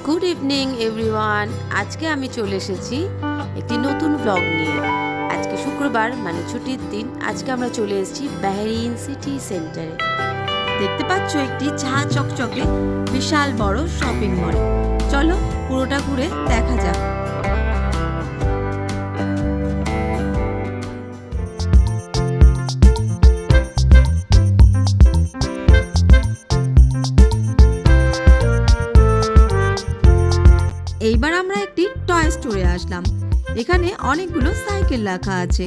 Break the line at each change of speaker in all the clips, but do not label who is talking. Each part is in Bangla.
Good evening everyone. আজকে আমি চলে এসেছি একটি নতুন ব্লগ নিয়ে। আজকে শুক্রবার মানে ছুটির দিন। আজকে আমরা চলে এসেছি বাহরিন সিটি সেন্টারে। দেখতে পাচ্ছ একটি চা চকচকে বিশাল বড় শপিং মল। চলো পুরোটা ঘুরে দেখা যাক। এইবার আমরা একটি টয় স্টোরে আসলাম। এখানে অনেকগুলো সাইকেল রাখা আছে।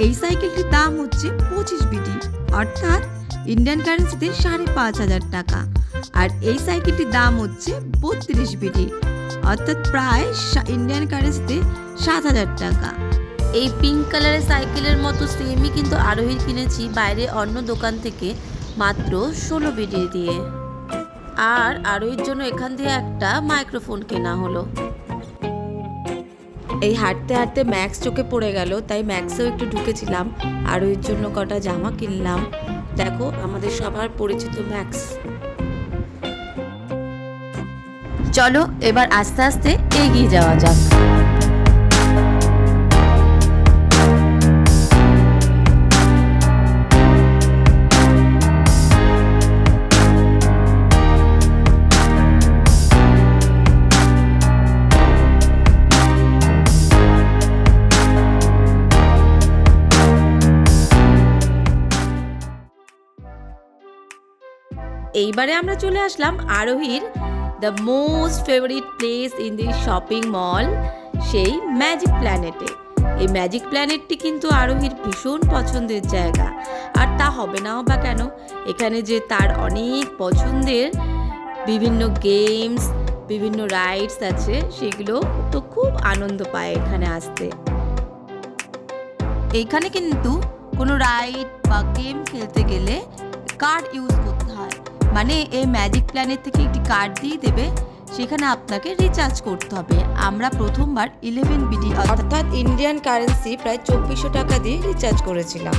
এই সাইকেলটির দাম হচ্ছে 25 বিডি, অর্থাৎ ইন্ডিয়ান কারেন্সিতে 5,500 টাকা। আর এই সাইকেলটির দাম হচ্ছে 32 বিডি, অর্থাৎ প্রায় ইন্ডিয়ান কারেন্সিতে 7,000 টাকা। এই পিঙ্ক কালারের সাইকেলের মতো সেমই কিন্তু আরোহী কিনেছি বাইরে অন্য দোকান থেকে মাত্র 16 বিডি দিয়ে। আর আরোহীর জন্য এখান থেকে একটা মাইক্রোফোন কেনা হলো। এই হাঁটতে হাঁটতে ম্যাক্স চোখে পড়ে গেল, তাই ম্যাক্সেও একটু ঢুকেছিলাম। আরোহীর জন্য কটা জামা কিনলাম। দেখো আমাদের সবার পরিচিত ম্যাক্স। চলো এবার আস্তে আস্তে এগিয়ে যাওয়া যাক। এইবারে আমরা চলে আসলাম আরোহীর the most favourite place in the shopping mall, সেই ম্যাজিক প্ল্যানেটে। এই ম্যাজিক প্ল্যানেটটি কিন্তু আরোহীর ভীষণ পছন্দের জায়গা। আর তা হবে নাও বা কেন, এখানে যে তার অনেক পছন্দের বিভিন্ন গেমস, বিভিন্ন রাইডস আছে, সেগুলো তো খুব আনন্দ পায় এখানে আসতে। এইখানে কিন্তু কোনো রাইড বা গেম খেলতে গেলে কার্ড ইউজ করতে হয়। মানে এই ম্যাজিক প্ল্যানেট থেকে একটি কার্ড দিয়ে দেবে, সেখানে আপনাকে রিচার্জ করতে হবে। আমরা প্রথমবার 11 বিডি অর্থাৎ ইন্ডিয়ান কারেন্সি প্রায় 2400 টাকা দিয়ে রিচার্জ করেছিলাম।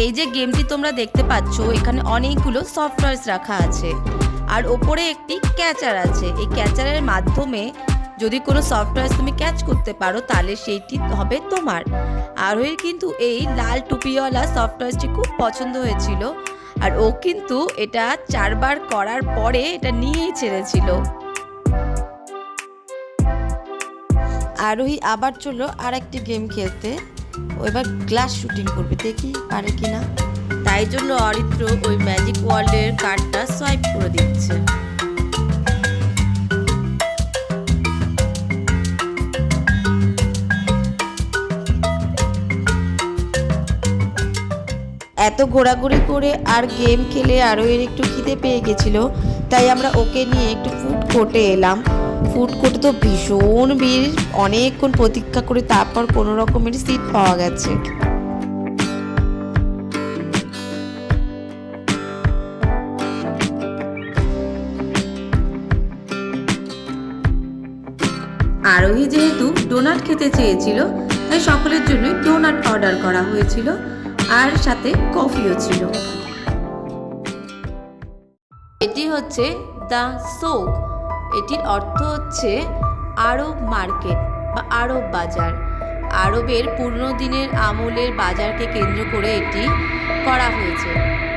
এই যে গেমটি তোমরা দেখতে পাচ্ছ, এখানে অনেকগুলো সফটওয়্যারস রাখা আছে আর ওপরে একটি ক্যাচার আছে। এই ক্যাচারের মাধ্যমে যদি কোনো সফটওয়্যার তুমি ক্যাচ করতে পারো তাহলে সেইটি হবে তোমার। আরোহীর কিন্তু এই লাল টুপিওয়ালা সফটওয়্যারটি খুব পছন্দ হয়েছিল, আর ও কিন্তু এটা 4 বার করার পরে এটা নিয়েই ছেড়েছিল। আরোহী আবার চলো আর একটি গেম খেলতে। ও এবার গ্লাস শুটিং করবে, দেখি পারে কিনা। তাই জন্য অরিত্র ওই ম্যাজিক ওয়ার্ল্ডের কার্ডটা সোয়াইপ করে দিচ্ছে। এত ঘোরাঘুরি করে আর গেম খেলে আরোহীর একটু খিদে পেয়ে গেছিল, তাই আমরা ওকে নিয়ে একটু ফুড কোর্টে এলাম। ফুড কোর্টে তো ভীষণ ভিড়, অনেকক্ষণ প্রতীক্ষা করে তারপর কোনো রকমের সিট পাওয়া গেছে। আরোহী যেহেতু ডোনাট খেতে চেয়েছিল, তাই সকলের জন্যই ডোনাট অর্ডার করা হয়েছিল, আর সাথে কফিও ছিল। এটি হচ্ছে দ্য সোক। এটির অর্থ হচ্ছে আরব মার্কেট বা আরব বাজার। আরবের পুরনো দিনের আমলের বাজারকে কেন্দ্র করে এটি করা হয়েছে।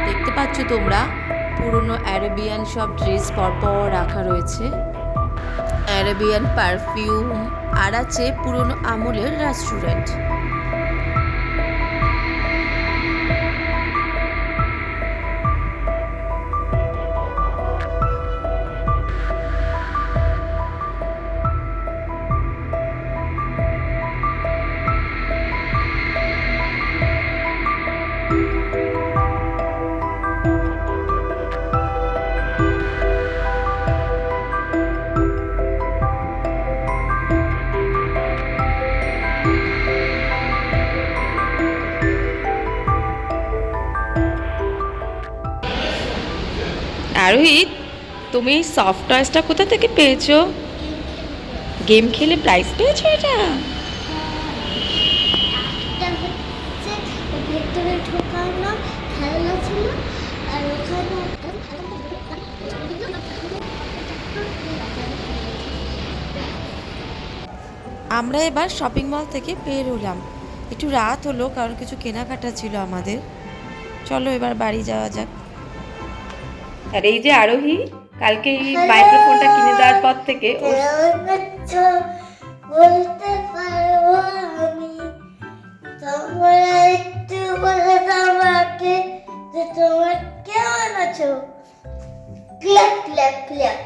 দেখতে পাচ্ছ তোমরা পুরনো অ্যারাবিয়ান সব ড্রেস পরপর রাখা রয়েছে, অ্যারাবিয়ান পারফিউম, আর আছে পুরনো আমলের রেস্টুরেন্ট। আরোহী, তুমি সফটওয়্যারটা কোথা থেকে পেয়েছো? গেম খেলে প্রাইজ পেয়েছো? এটা ভেতরে ঢোকানো খেলনা ছিল, আর ওখানে আমরা এবার শপিং মল থেকে বের হলাম। একটু রাত হলো কারণ কিছু কেনাকাটা ছিল আমাদের। চলো এবার বাড়ি যাওয়া যাক।
আর এই যে আরোহী, কালকে এই মাইক্রোফোনটা কিনে দেওয়ার পর থেকে
বলতে পারবো আমি, তোমরা একটু বলে দাও আমাকে যে তোমরা কেমন আছো। Clap clap clap.